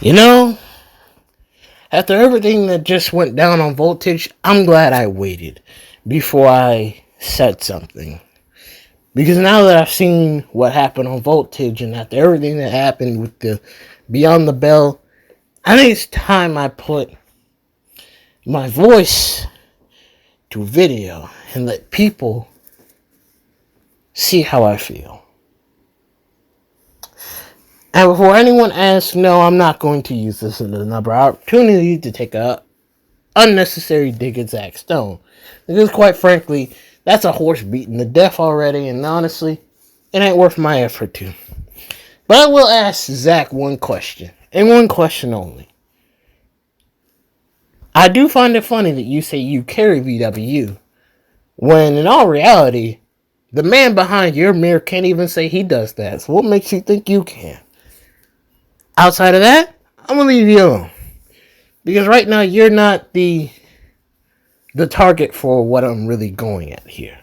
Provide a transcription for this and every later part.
You know, after everything that just went down on Voltage, I'm glad I waited before I said something. Because now that I've seen what happened on Voltage and after everything that happened with the Beyond the Bell, I think it's time I put my voice to video and let people see how I feel. And before anyone asks, no, I'm not going to use this as another opportunity to take a unnecessary dig at Zach Stone. Because quite frankly, that's a horse beaten to death already, and honestly, it ain't worth my effort to. But I will ask Zach one question, and one question only. I do find it funny that you say you carry VW, when in all reality, the man behind your mirror can't even say he does that. So what makes you think you can? Outside of that, I'm gonna leave you alone. Because right now you're not the target for what I'm really going at here.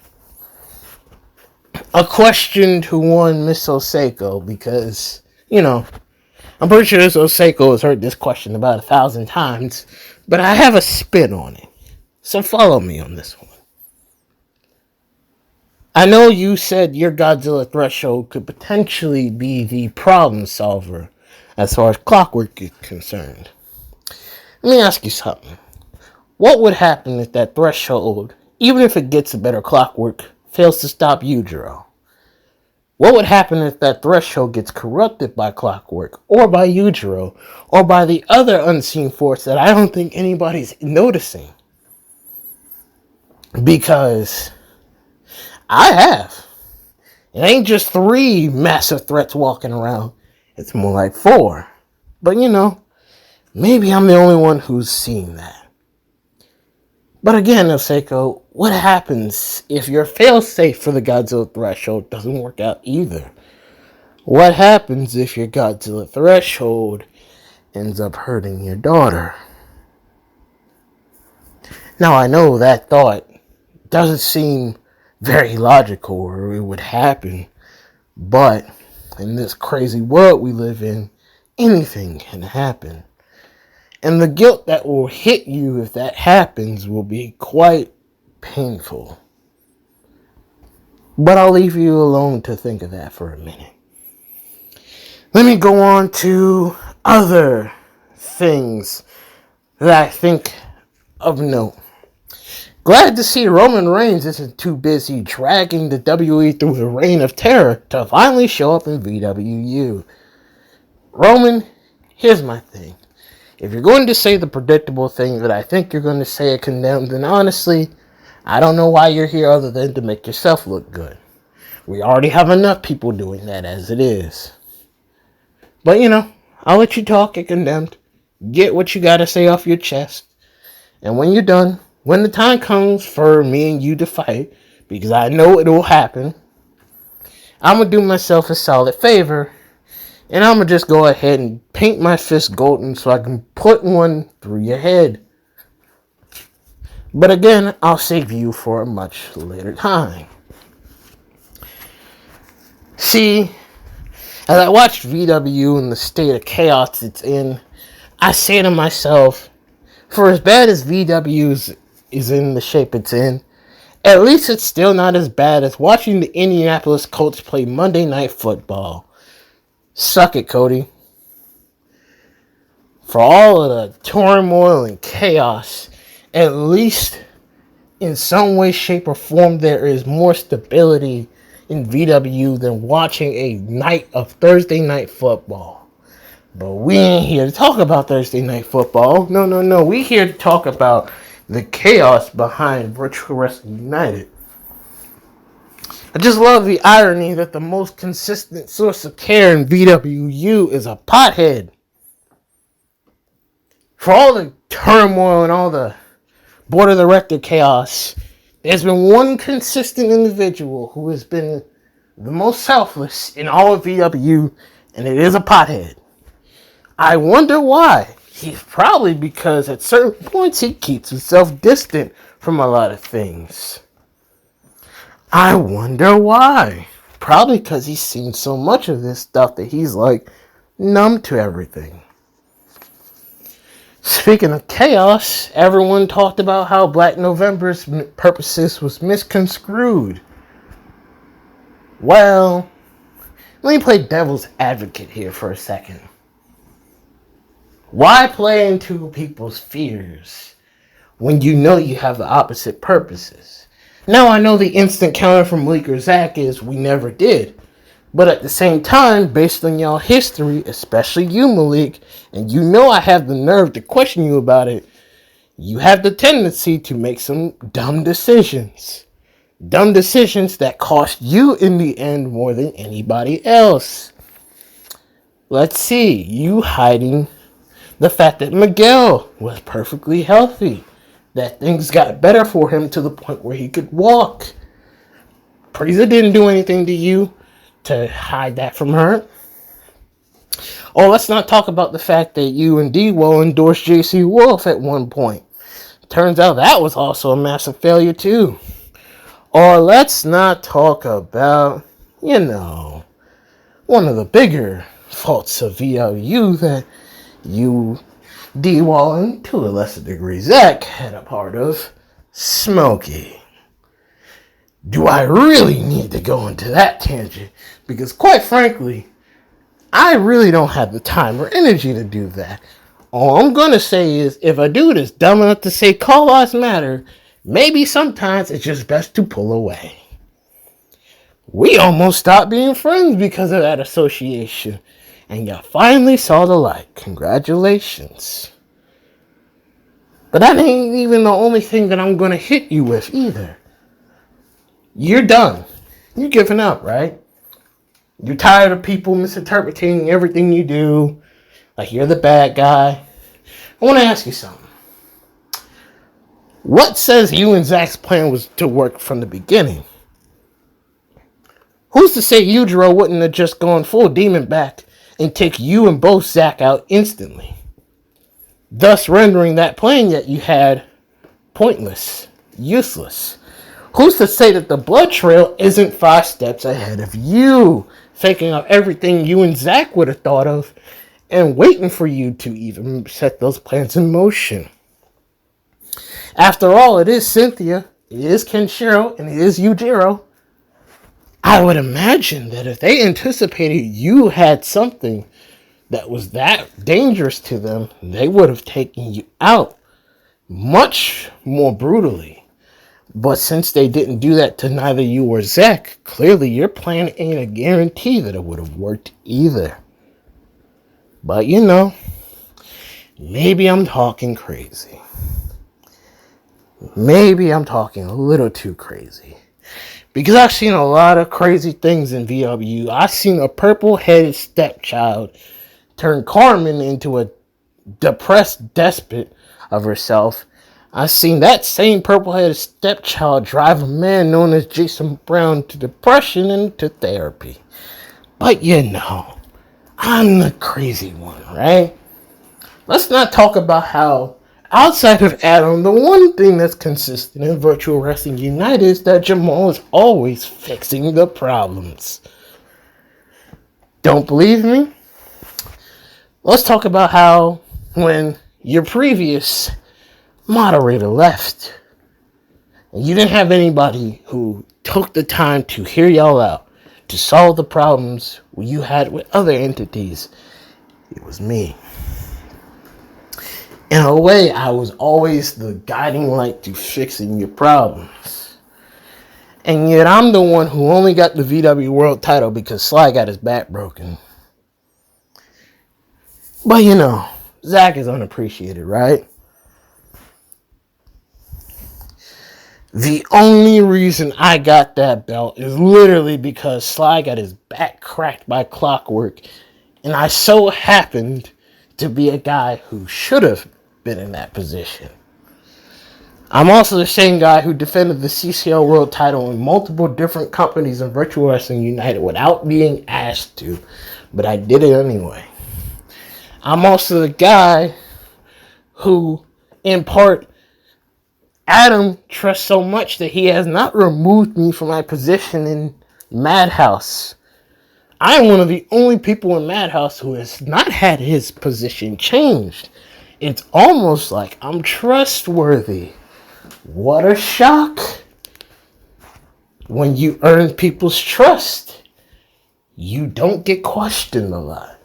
A question to one Miss Oseko, because, I'm pretty sure Miss Oseko has heard this question about 1,000 times, but I have a spin on it. So follow me on this one. I know you said your Godzilla threshold could potentially be the problem solver as far as Clockwork is concerned. Let me ask you something. What would happen if that threshold, even if it gets a better Clockwork, fails to stop Yujiro? What would happen if that threshold gets corrupted by Clockwork, or by Yujiro, or by the other unseen force that I don't think anybody's noticing? Because I have. It ain't just 3 massive threats walking around. It's more like 4. But maybe I'm the only one who's seen that. But again, Oseko, what happens if your failsafe for the Godzilla threshold doesn't work out either? What happens if your Godzilla threshold ends up hurting your daughter? Now, I know that thought doesn't seem very logical or it would happen, but in this crazy world we live in, anything can happen. And the guilt that will hit you if that happens will be quite painful. But I'll leave you alone to think of that for a minute. Let me go on to other things that I think of note. Glad to see Roman Reigns isn't too busy dragging the WWE through the reign of terror to finally show up in VWU. Roman, here's my thing. If you're going to say the predictable thing that I think you're going to say at Condemned, then honestly, I don't know why you're here other than to make yourself look good. We already have enough people doing that as it is. But I'll let you talk at Condemned. Get what you gotta say off your chest. And when you're done, when the time comes for me and you to fight, because I know it will happen, I'm gonna do myself a solid favor. And I'm going to just go ahead and paint my fist golden so I can put one through your head. But again, I'll save you for a much later time. See, as I watched VW in the state of chaos it's in, I say to myself, for as bad as VW is in the shape it's in, at least it's still not as bad as watching the Indianapolis Colts play Monday Night Football. Suck it, Cody. For all of the turmoil and chaos, at least in some way, shape, or form, there is more stability in VW than watching a night of Thursday Night Football. But we ain't here to talk about Thursday Night Football. No. We here to talk about the chaos behind Virtual Wrestling United. I just love the irony that the most consistent source of care in VWU is a pothead. For all the turmoil and all the board of director chaos, there's been one consistent individual who has been the most selfless in all of VW, and it is a pothead. I wonder why. He's probably because at certain points he keeps himself distant from a lot of things. I wonder why. Probably because he's seen so much of this stuff that he's like numb to everything. Speaking of chaos, everyone talked about how Black November's purposes was misconstrued. Well, let me play devil's advocate here for a second. Why play into people's fears when you know you have the opposite purposes? Now I know the instant counter from Malik or Zach is we never did. But at the same time, based on y'all history, especially you, Malik, and you know I have the nerve to question you about it, you have the tendency to make some dumb decisions. Dumb decisions that cost you in the end more than anybody else. Let's see, you hiding the fact that Miguel was perfectly healthy. That things got better for him to the point where he could walk. Priza didn't do anything to you to hide that from her. Or let's not talk about the fact that you and D-Wo endorsed J.C. Wolf at one point. Turns out that was also a massive failure too. Or let's not talk about, one of the bigger faults of VLU that you, D-Wo, and to a lesser degree Zach, had a part of, Smokey. Do I really need to go into that tangent? Because quite frankly, I really don't have the time or energy to do that. All I'm going to say is, if a dude is dumb enough to say call lives matter, maybe sometimes it's just best to pull away. We almost stopped being friends because of that association. And you finally saw the light. Congratulations. But that ain't even the only thing that I'm going to hit you with either. You're done. You're giving up, right? You're tired of people misinterpreting everything you do. Like you're the bad guy. I want to ask you something. What says you and Zach's plan was to work from the beginning? Who's to say Yujiro wouldn't have just gone full demon back and take you and both Zach out instantly? Thus rendering that plan that you had pointless, useless. Who's to say that the blood trail isn't 5 steps ahead of you, thinking of everything you and Zach would have thought of and waiting for you to even set those plans in motion? After all, it is Cynthia, it is Kenshiro, and it is Yujiro. I would imagine that if they anticipated you had something that was that dangerous to them, they would have taken you out much more brutally. But since they didn't do that to neither you or Zach, clearly your plan ain't a guarantee that it would have worked either. But maybe I'm talking crazy. Maybe I'm talking a little too crazy. Because I've seen a lot of crazy things in VW. I've seen a purple-headed stepchild turn Carmen into a depressed despot of herself. I've seen that same purple-headed stepchild drive a man known as Jason Brown to depression and to therapy. But I'm the crazy one, right? Let's not talk about how, outside of Adam, the one thing that's consistent in Virtual Wrestling United is that Jamal is always fixing the problems. Don't believe me? Let's talk about how when your previous moderator left, and you didn't have anybody who took the time to hear y'all out, to solve the problems you had with other entities. It was me. In a way, I was always the guiding light to fixing your problems. And yet I'm the one who only got the VW World title because Sly got his back broken. But Zach is unappreciated, right? The only reason I got that belt is literally because Sly got his back cracked by clockwork, and I so happened to be a guy who should have been in that position. I'm also the same guy who defended the CCL World title in multiple different companies in Virtual Wrestling United without being asked to, but I did it anyway. I'm also the guy who, in part, Adam trusts so much that he has not removed me from my position in Madhouse. I am one of the only people in Madhouse who has not had his position changed. It's almost like I'm trustworthy. What a shock. When you earn people's trust, you don't get questioned a lot.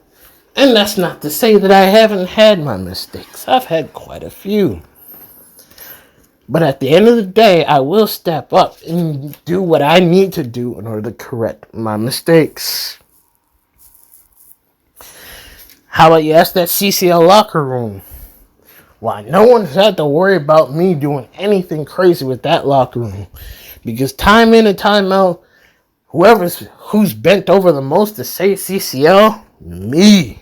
And that's not to say that I haven't had my mistakes. I've had quite a few. But at the end of the day, I will step up and do what I need to do in order to correct my mistakes. How about you ask that CCL locker room? Why no one's had to worry about me doing anything crazy with that locker room. Because time in and time out, who's bent over the most to say CCL? Me.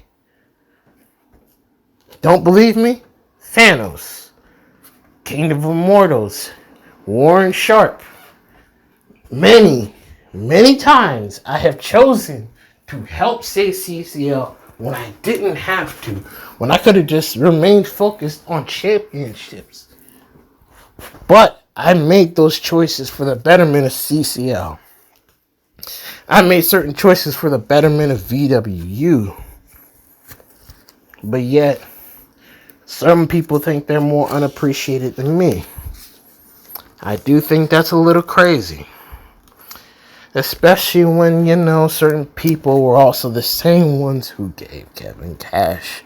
Don't believe me? Thanos. Kingdom of Immortals. Warren Sharp. Many times I have chosen to help say CCL when I didn't have to. When I could have just remained focused on championships. But I made those choices for the betterment of CCL. I made certain choices for the betterment of VWU. But yet, some people think they're more unappreciated than me. I do think that's a little crazy. Especially when, certain people were also the same ones who gave Kevin Cash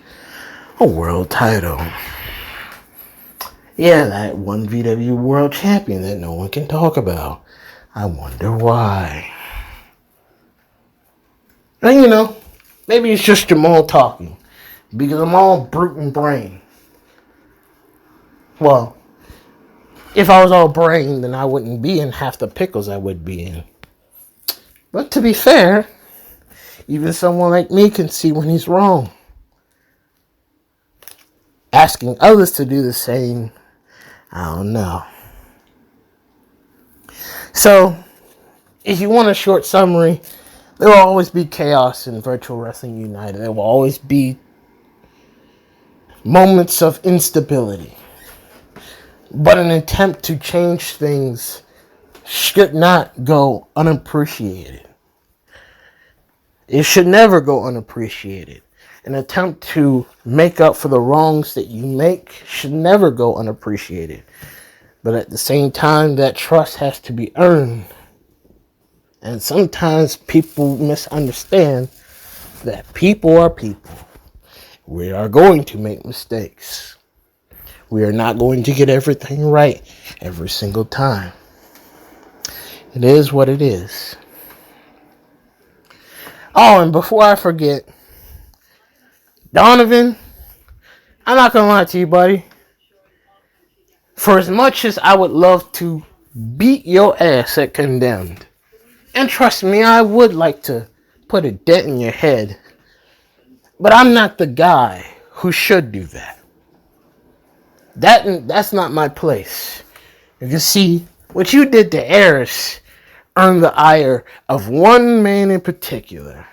a world title. Yeah, that one VW world champion that no one can talk about. I wonder why. And maybe it's just Jamal talking. Because I'm all brute and brain. Well, if I was all brain, then I wouldn't be in half the pickles I would be in. But to be fair, even someone like me can see when he's wrong. Asking others to do the same, I don't know. So, if you want a short summary, there will always be chaos in Virtual Wrestling United. There will always be moments of instability. But an attempt to change things should not go unappreciated. It should never go unappreciated. An attempt to make up for the wrongs that you make should never go unappreciated. But at the same time, that trust has to be earned. And sometimes people misunderstand that people are people. We are going to make mistakes. We are not going to get everything right every single time. It is what it is. Oh, and before I forget, Donovan, I'm not going to lie to you, buddy. For as much as I would love to beat your ass at Condemned, and trust me, I would like to put a dent in your head, but I'm not the guy who should do that. That's not my place. You can see, what you did to Eris earned the ire of one man in particular.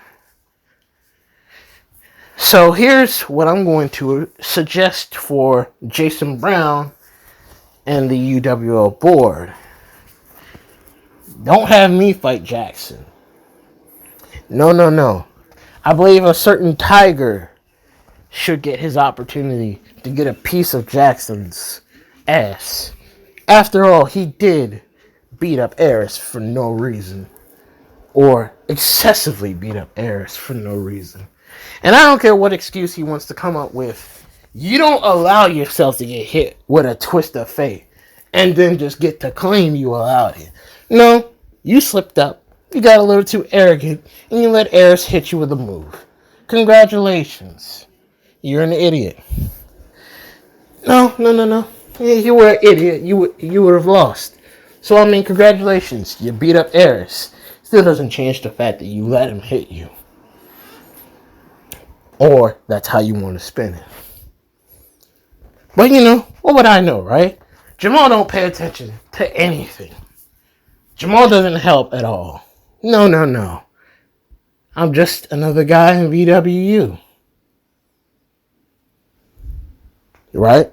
So here's what I'm going to suggest for Jason Brown and the UWO board. Don't have me fight Jackson. No. I believe a certain Tiger should get his opportunity to get a piece of Jackson's ass. After all, he did beat up Eris for no reason. Or excessively beat up Eris for no reason. And I don't care what excuse he wants to come up with. You don't allow yourself to get hit with a twist of fate and then just get to claim you allowed it. No, you slipped up. You got a little too arrogant and you let Eris hit you with a move. Congratulations. You're an idiot. No. You were an idiot. You would have lost. So, congratulations. You beat up Eris. Still doesn't change the fact that you let him hit you. Or that's how you want to spin it. But what would I know, right? Jamal don't pay attention to anything. Jamal doesn't help at all. No. I'm just another guy in VWU. Right?